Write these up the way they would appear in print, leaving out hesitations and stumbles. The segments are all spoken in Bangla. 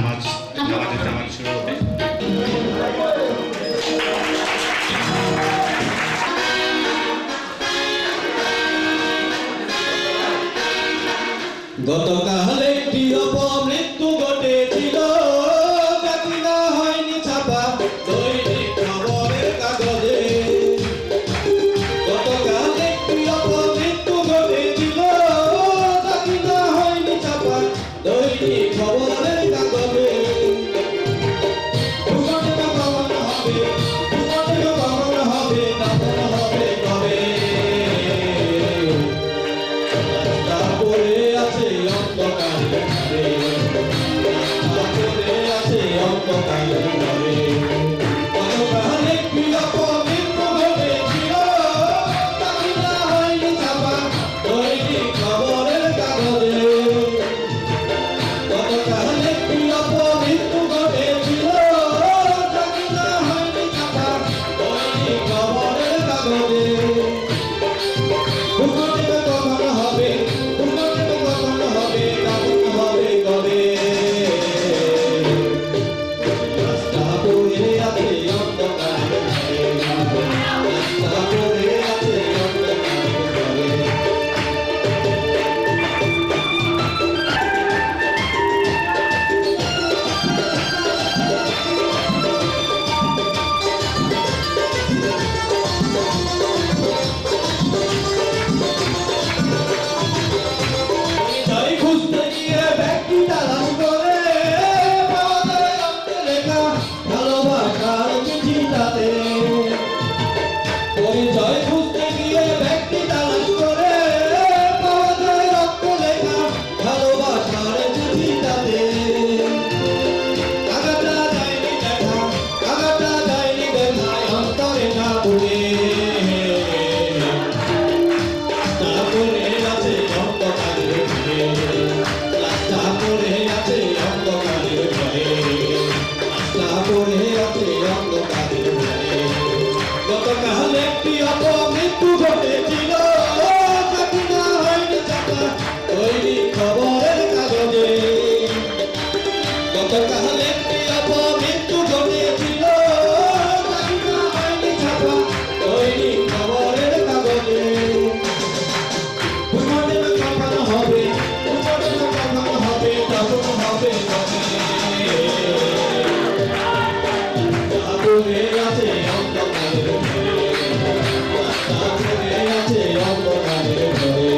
নামাজের জামাত শুরু হবে। গতকাল একটি অপমৃত্যু ঘটেছিল, বাকি না হয়নি ছাপা দৈনিক খবরের কাগজে। গতকাল একটি অপমৃত্যু ঘটেছিল, বাকি না হয়নি ছাপা দৈনিক খবরের কাগজে। দুর্ঘটনা কখন হবে, দুর্ঘটনা কখন হবে, কখন হবে কবে? পড়ে আছে অন্ধকারে ঘরে, পড়ে আছে অন্ধকারে ঘরে। গতকাল একটি অপমৃত্যু ঘটেছিল, বাকি না হয়নি ছাপা দৈনিক খবরের কাগজে। গতকাল একটি অপমৃত্যু ঘটেছিল, বাকি না হয়নি ছাপা দৈনিক খবরের কাগজে। দুর্ঘটনা কখন হবে, দুর্ঘটনা কখন হবে, কখন হবে কবে? রাস্তা পড়ে আছে অন্ধকারে ঘরে, রাস্তা পড়ে আছে অন্ধকারে ঘরে। পরিচয় খুঁজতে গিয়ে ব্যক্তি তালাশ করে, পাওয়া যায় রক্তে লেখা ভালোবাসার চিঠিটাতে। পরিচয় খুঁজতে গিয়ে ব্যক্তি তালাশ করে, পাওয়া যায় রক্তে লেখা ভালোবাসার চিঠিটাতে। আঘাতটা যায়নি দেখা, আঘাতটা যায়নি দেখায় অন্তরে না পড়ে। পড়ে আছে অন্ধকারে ঘরে, রাস্তা পড়ে আছে অন্ধকারে ঘরে, রাস্তা পড়ে আছে অন্ধকারে ঘরে। গতকাল একটি অপমৃত্যু ঘটেছিল, বাকি না হয়নি ছাপা দৈনিক খবরের কাগজে। গতকাল একটি অপমৃত্যু ঘটেছিল, বাকি না হয়নি ছাপা দৈনিক খবরের কাগজে। দুর্ঘটনা কখন হবে, দুর্ঘটনা কখন হবে, কখন হবে কবে? রাস্তা পড়ে আছে অন্ধকারে ঘরে, রাস্তা পড়ে আছে অন্ধকারে ঘরে।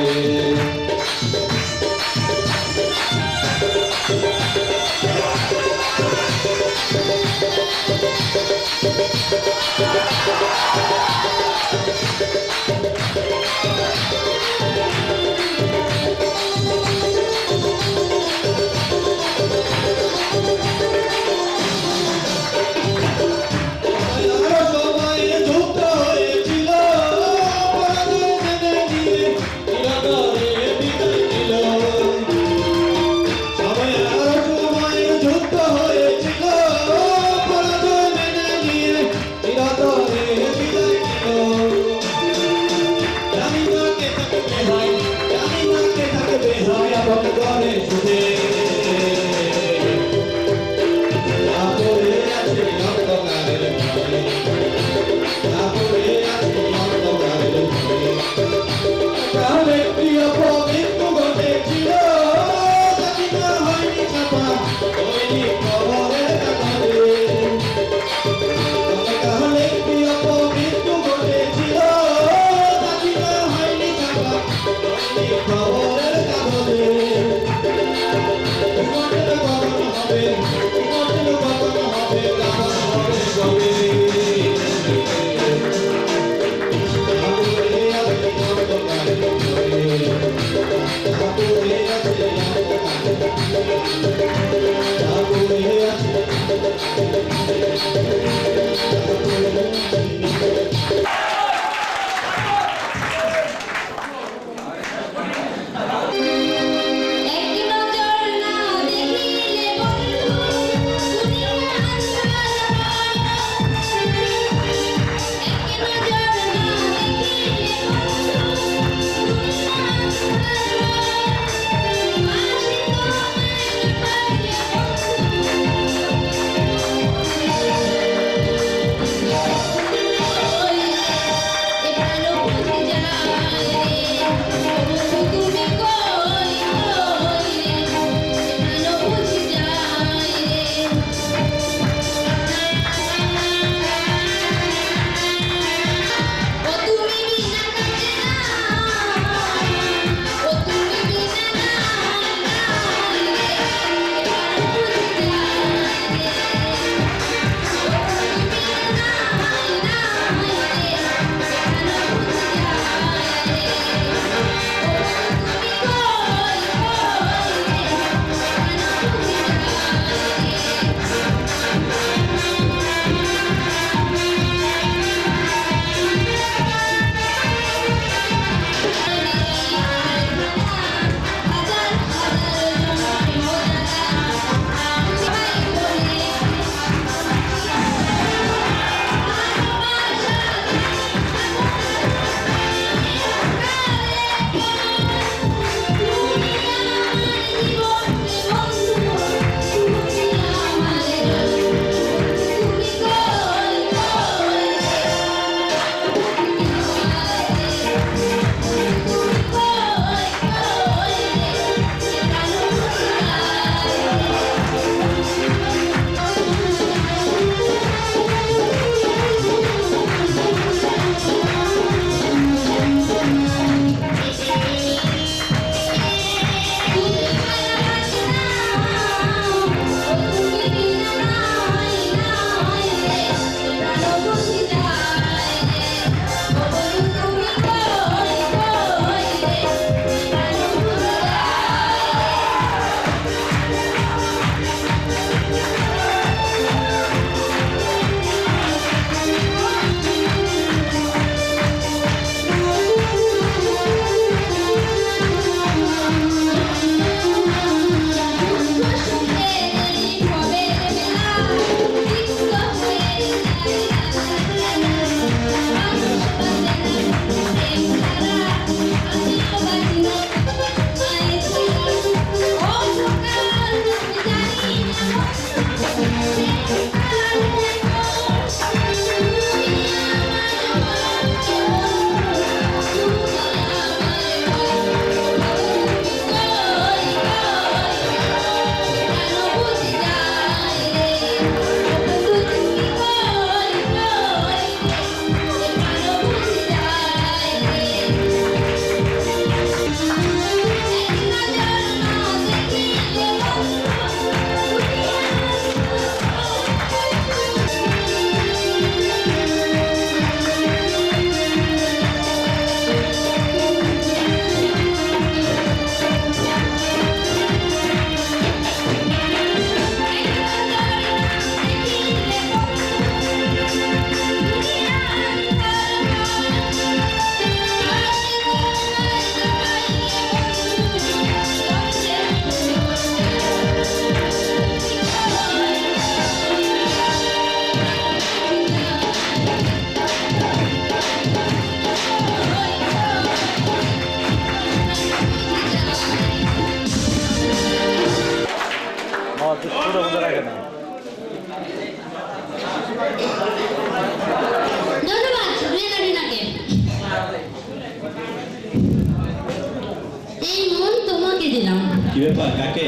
কি ব্যাপার কাকে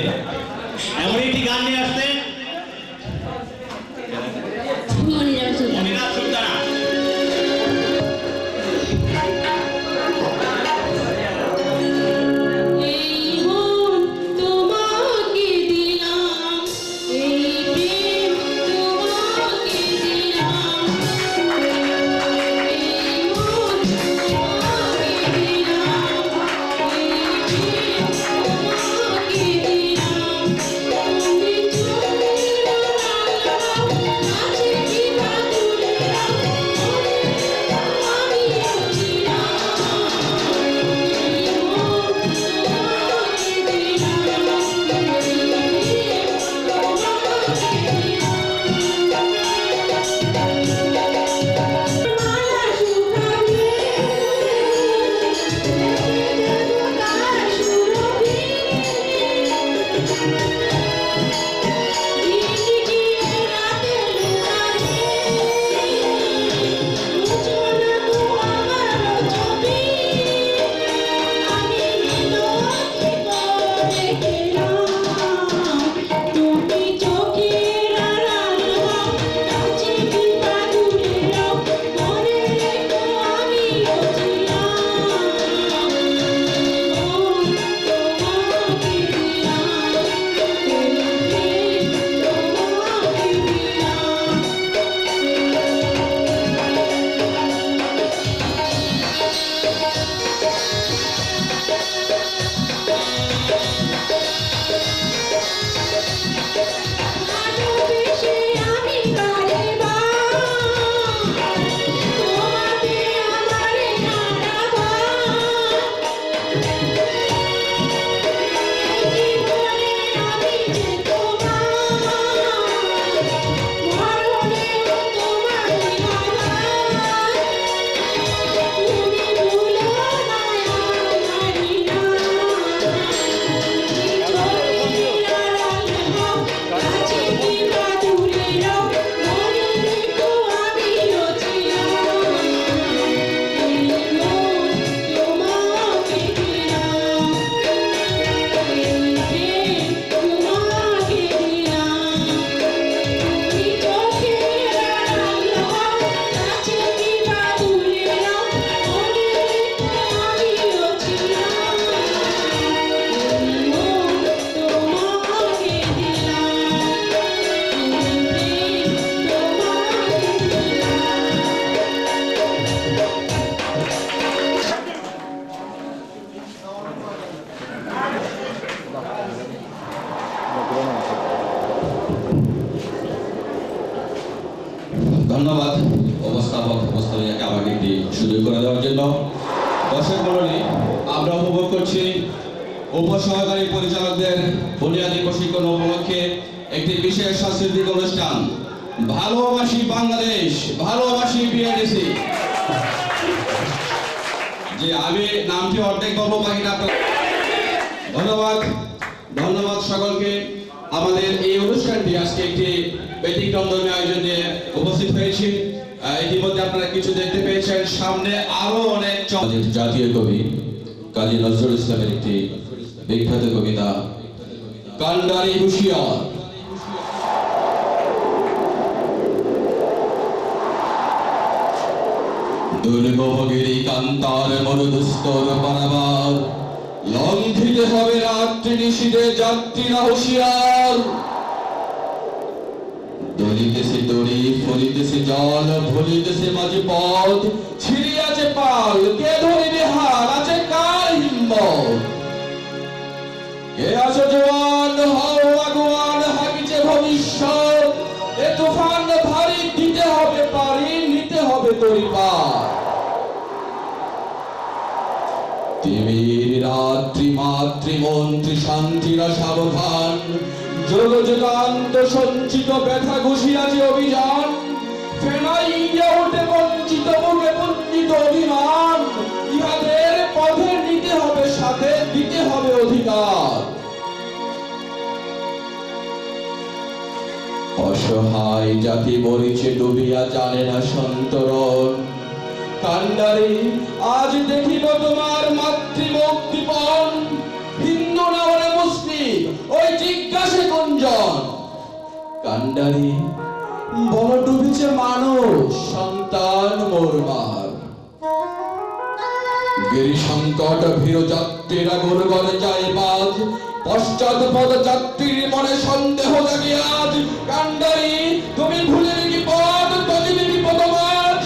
এমন একটি গান নিয়ে আসছেন? মনিরাম সুলতান। মনিরাম সুলতানা। এই মন তোমাকে দিলাম, এই প্রেম তোমাকে দিলাম, এই মন তোমাকে দিলাম, এই প্রেম তোমাকে দিলাম। তুমি চলে গেলাম, আছে কি বা দূরে ধন্যবাদ উপস্থাপিকাকে আমাকে একটি সুযোগ করে দেওয়ার জন্য। দর্শক মণ্ডলী, আমরা উপভোগ করছি উপসহকারী পরিচালকদের বুনিয়াদী প্রশিক্ষণ উপলক্ষে একটি বিশেষ সাংস্কৃতিক অনুষ্ঠান, ভালোবাসি বাংলাদেশ, ভালোবাসি বিএডিসি। যে আমি নামটি অর্ধেক বলবো, বাকিটা ধন্যবাদ। ধন্যবাদ সকলকে। আমাদের এই অনুষ্ঠানটি আজকে একটি ব্যতিক্রমধর্মী আয়োজন নিয়ে উপস্থিত হয়েছি। ইতিমধ্যে আপনারা কিছু দেখতে পেয়েছেন, সামনে আরো অনেক জাতীয় কবি কাজী নজরুল ইসলামের একটি বিখ্যাত কবিতা কান্ডারি হুঁশিয়ার। দুর্গভগিরি কান্তার মরুদুস্তর পারাবার, লঙ্ঘিতে হবে রাত্রি নিশীথে যাত্রীরা হুঁশিয়ার। দলিতেছে দড়ি, ফলিতেছে জল, ভুলিতেছে মাঝে পথ, ছিড়িয়াছে পাল, কে ধরিবে হাল, আছে কার হিম্মত। কে আছো জওয়ান, হও আগুয়ান, হাকিছে ভবিষ্যৎ। এ তুফান ভারী, দিতে হবে পারি, নিতে হবে তরিপার। তিমির রাত্রি মাতৃমন্ত্রী শান্তিরা সাবধান, যোগ যুগান্ত সঞ্চিত ব্যথা ঘুষিয়াছে অভিযান। ফেনাইয়া ওঠে বঞ্চিত মুখে পুঞ্জিত অভিমান, ইহাদের পথে নিতে হবে সাথে, দিতে হবে অধিকার। অসহায় জাতি মরিছে ডুবিয়া, জানে না সন্তরণ। কান্ডারি আজ দেখিব তোমার মাতৃমুক্তিপণ, হিন্দু না হলে মুসলিম, ওই জিজ্ঞাসে কুঞ্জন। কান্ডারি বড় ডুবেছে মানুষ সন্তান মোরমার। গিরি সংকট ভীর যাত্রীরা গুরুগণ যায় বাজ, পশ্চাৎ পদ যাত্রীর মনে সন্দেহ জাগে আজ। কান্ডারি তুমি ভুলে কি পদ তজিবে কি পদমাজ,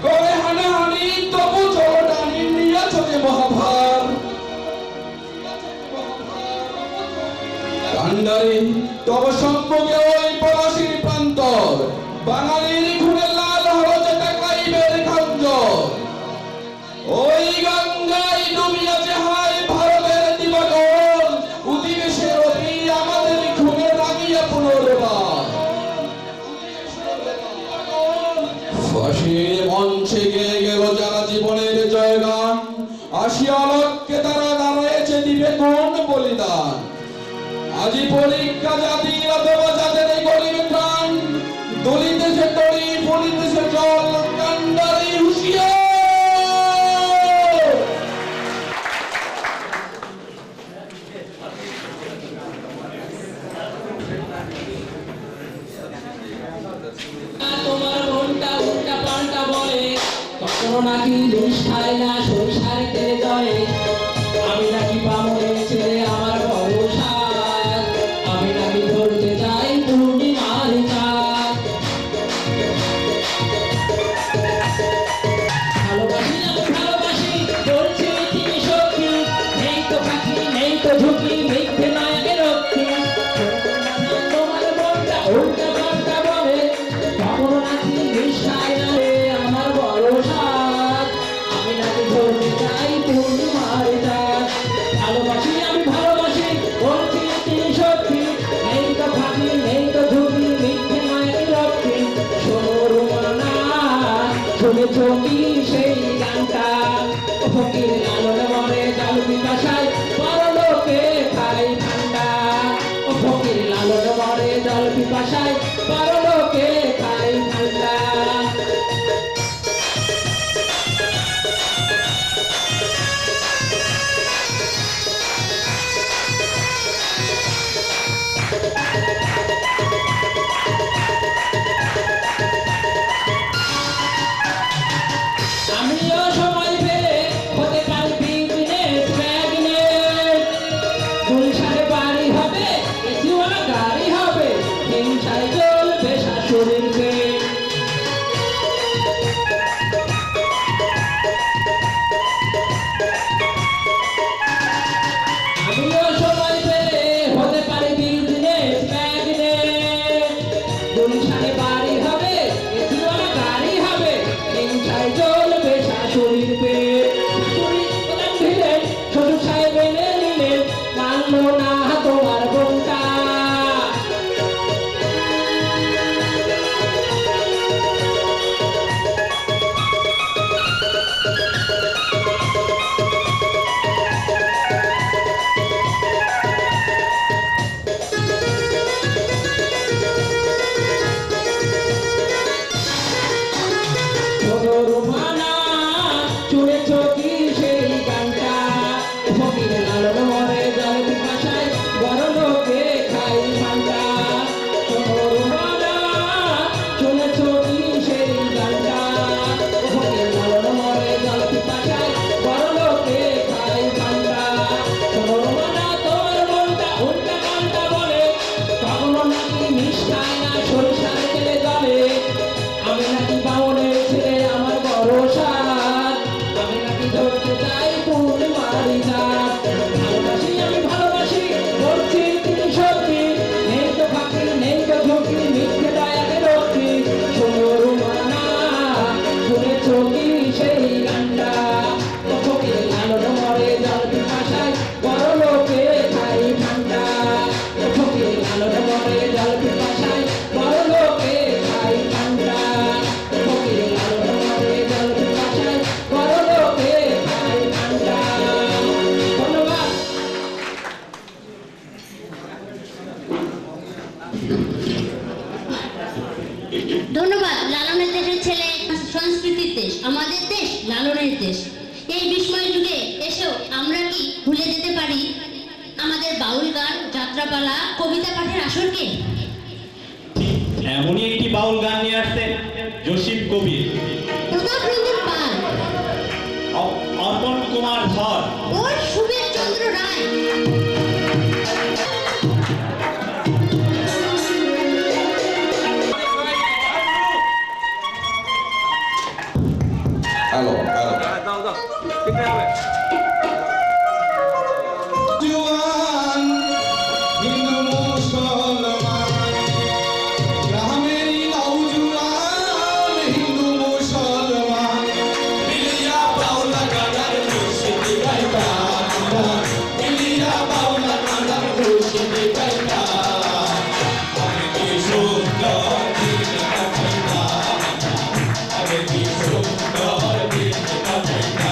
করে হানাহানি তবু চলটানি নিয়েছ যে মহাভার। কান্ডারি তব সম্মুখে ওই পলাশির প্রান্তর, বাঙালির খুনে লাল হরজে টাকাইবের খঞ্জর। ওই গঙ্গায় ডুবিয়াছে হায় ভারতের দিবাগর, অধিবেশের অধি আমাদের খুনে রাগিয়া পুনর্বার। ফাঁসির মঞ্চে গেয়ে গেল যারা জীবনের জয়গান, আসিয়া লক্ষ্যে তারা দাঁড়াইছে দিবে কোন বলিদান। আজি পরীক্ষা জাতির অথবা যাদের এই গরিব প্রাণ, দলিতেছে তরি ফলিতেছে জল। কান্ডারি হুঁশিয়ার। তোমার মনটা উল্টা পাল্টা বলে, কখনো নাকি বিষ খায় না সরিষার তেলে জলে। আমি নাকি বামনের ছেলে আমার বড় সাজ, আমি নাকি ধরতে যাই পূর্ণিমার চাঁদ। ভালোবাসি আমি ভালোবাসি বলছি তিনি সত্যি, নেই তো ফাঁকি নেই তো ঝুঁকি, মিথ্যে নায়কের রক্ষী। তোমার মনটা উল্টা পাল্টা বলে, কখনো নাকি বিষ খায় না রে আমার বড় সাজ, আমি নাকি ধরতে যাই পূর্ণিমার চাঁদ। ভালোবাসি আমি ভালোবাসি বলছি তিনি সত্যি, নেই তো ফাঁকি নেই তো ঝুঁকি, মিথ্যে নায়কের রক্ষী। শোনো রুমানা শুনেছ কি সেই গানটা, ফকির লালন মরে জাল পিপাসায় পরলোকে খাই ঠান্ডা। ফকির লালন মরে জল পিপাসায় পরলোকে খাই ঠান্ডা। আমিও সময় পেলে হতে পারি বিজনেস ম্যাগনেট, গুলশানে বাড়ি হবে এসিওয়ালা গাড়ি হবে, হিংসায় চলবে শাশুড়ির পেট। আমিও সময় পেলে হতে পারি বিজনেস ম্যাগনেট, গুলশানে বাড়ি হবে এসিওয়ালা গাড়ি হবে, হিংসায় চলবে শাশুড়ির পেট। শাশুড়ি প্রধান দিলেন, শ্বশুর সাহেব এনে নিলেন, মানলো না তোমার বোনটা। শোনো রুমানা শুনেছ কি সেই গানটা, ফকির লালন মরে জল পিপাসায় বড় লোকে খাই ঠান্ডা। শোনো রুমানা শুনেছ কি সেই গানটা, ফকির লালন মরে জল পিপাসায় বড় লোকে খাই ঠান্ডা। শোনো রুমানা তোমার মনটা উল্টা পাল্টা বলে, কখনো নাকি মিশ খায় না সরিষার তেলে জলে। আমি নাকি বামনের ছেলে আমার বড় সাজ, আমি নাকি ধরতে যাই পূর্ণিমার চাঁদ। ভালোবাসি আমি ভালোবাসি বলছি তিনি সত্যি, নেই তো ফাঁকি নেই তো ঝুঁকি, মিথ্যে দয়াকে রক্ষী। শোনো রুমানা শুনেছ কি সেই গানটা, ফকির লালন মরে জল পিপাসায় বড় লোকে খাই ঠান্ডা। ফকির লালন মরে জল পিপাসায় বড় লোকে খাই ঠান্ডা। ফকির লালন মরে জল পিপাসায় বড় লোকে খাই ঠান্ডা। ধন্যবাদ। ধন্যবাদ। লালনের দেশের ছেলে, সংস্কৃতির দেশ, আমাদের দেশ লালনের দেশ। এই বিস্ময় যুগে এসেও আমরা কি ভুলে যেতে পারি আমাদের বাউল গান, যাত্রাপালা, কবিতা পাঠের আসরকে? এমনই একটি বাউল গান নিয়ে আসতেন জসিম কবির, প্রতাপ রঞ্জন পাল, অর্পণ কুমার ধর ও সুবীর চন্দ্র রায়। হ্যালো জওয়ান হিন্দু মুসলমান, গ্রামেরই নওজোয়ান হিন্দু মুসলমান, মিলিয়া বাউলা গানার খুশিতে গাইতা, মিলিয়া বাউলা গানার খুশিতে গাইতা, আমি কি সুন্দর দিন কাটাইতা, আমি কি সুন্দর দিন কাটাইতা।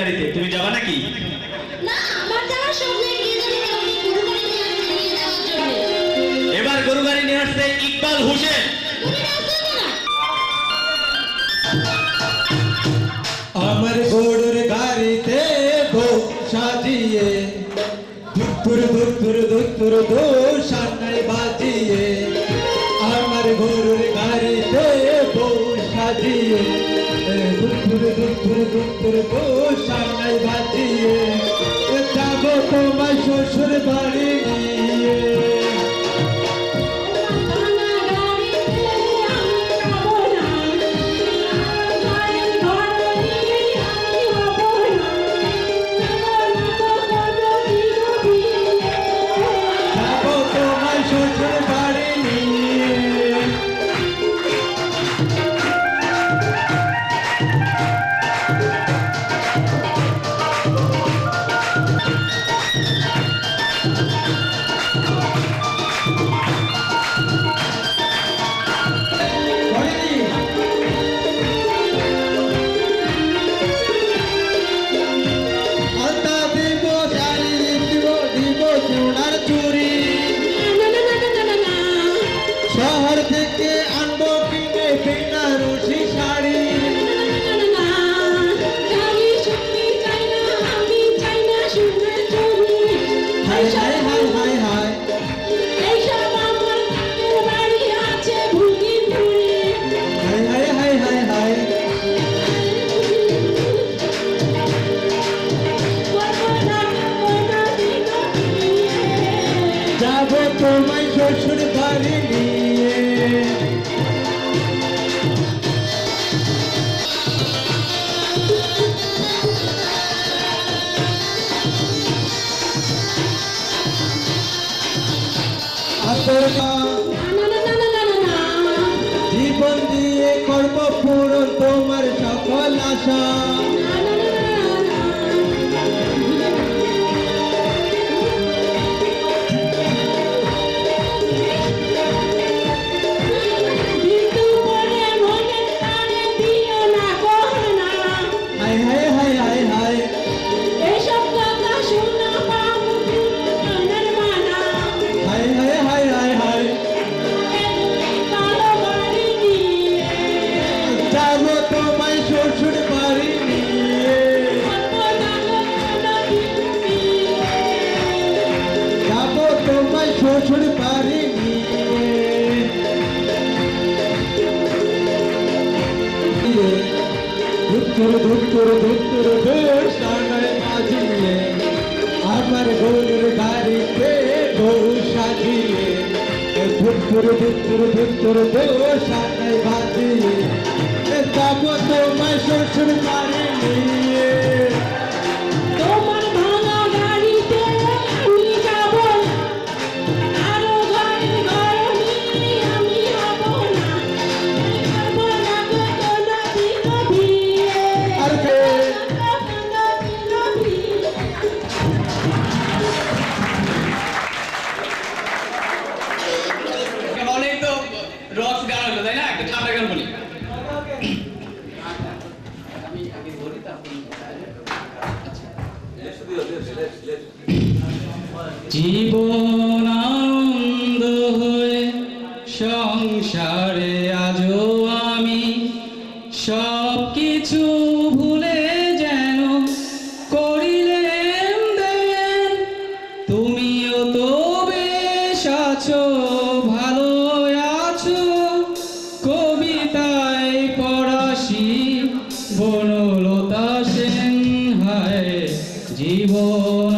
গাড়িতে, তুমি যাবা নাকি? না, আমার যাওয়ার শখ নেই, কে জানি কাউকে গরু গাড়ি নিয়ে যাওয়ার জন্য। এবার গরু গাড়ি নিয়ে আসছে ইকবাল হোসেন। তুমি রাস্তা না। আমার গরুর গাড়িতে বউ সাজিয়ে দুত্তুর দুত্তুর দুত্তুর দূর সান্নাই বাজিয়ে আমার গরুর গাড়িতে বউ সাজিয়ে দুত্তুর দুত্তুর দুত্তুর দূর সান্নাই বাজিয়ে যাবো তোমার শ্বশুর বাড়ি নিয়ে। যাবো তোমার শ্বশুর বাড়ি নিয়ে। আলতা দিব শাড়ি দিব দিব সোনার চুড়ি শহর থেকে আনবো কিনে বেনারসি শাড়ি। হায় হায় হায় হায় হায় হায় হায় হায় হায় হায় যাবো তোমায় শ্বশুর বাড়ি নিয়ে। আতরকা জীবন দিয়ে করব পূরণ তোমার সকল আশা। হায় হায় হায় হায় হায় হায় হায় হায় হায় হায় যাবো তোমায় শ্বশুর বাড়ি নিয়ে। যাবো তোমায় শ্বশুর বাড়ি নিয়ে। ধুত্তুর ধুত্তুর ধুত্তুর দূর সানায় বাজিয়ে আমার গরুর গাড়িতে গরু সাজিয়ে ধুত্তুর ধুত্তুর ধুত্তুর দূর সানায় বাজিয়ে যাবো তোমায় শ্বশুর বাড়ি নিয়ে। তোমার ভাঙা গাড়িতে আমি যাব আরো ঘরে ঘর নিয়ে আমি হব না করব না কোনো দিন বিয়ে আর কে কোনো দিন বিয়ে অনেক তো রক্স গান হলো তাই না, একটা ঠান্ডা গান বলি। জীবন আনন্দ হয়ে সংসারে আজও আমি সব কিছু ভুলে যেন করিলেন দেন। তুমিও তো বেশ আছো, ভালো আছো, কবিতায় পড়াশি বনলতা সেন। হায় জীবন